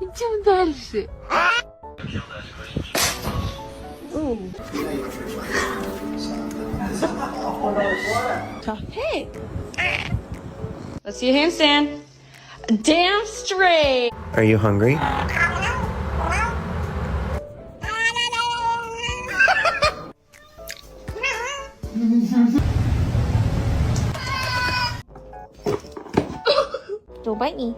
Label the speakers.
Speaker 1: İçim delisi. Hey. Let's see a handstand. Damn straight.
Speaker 2: Are you hungry?
Speaker 1: Don't bite me.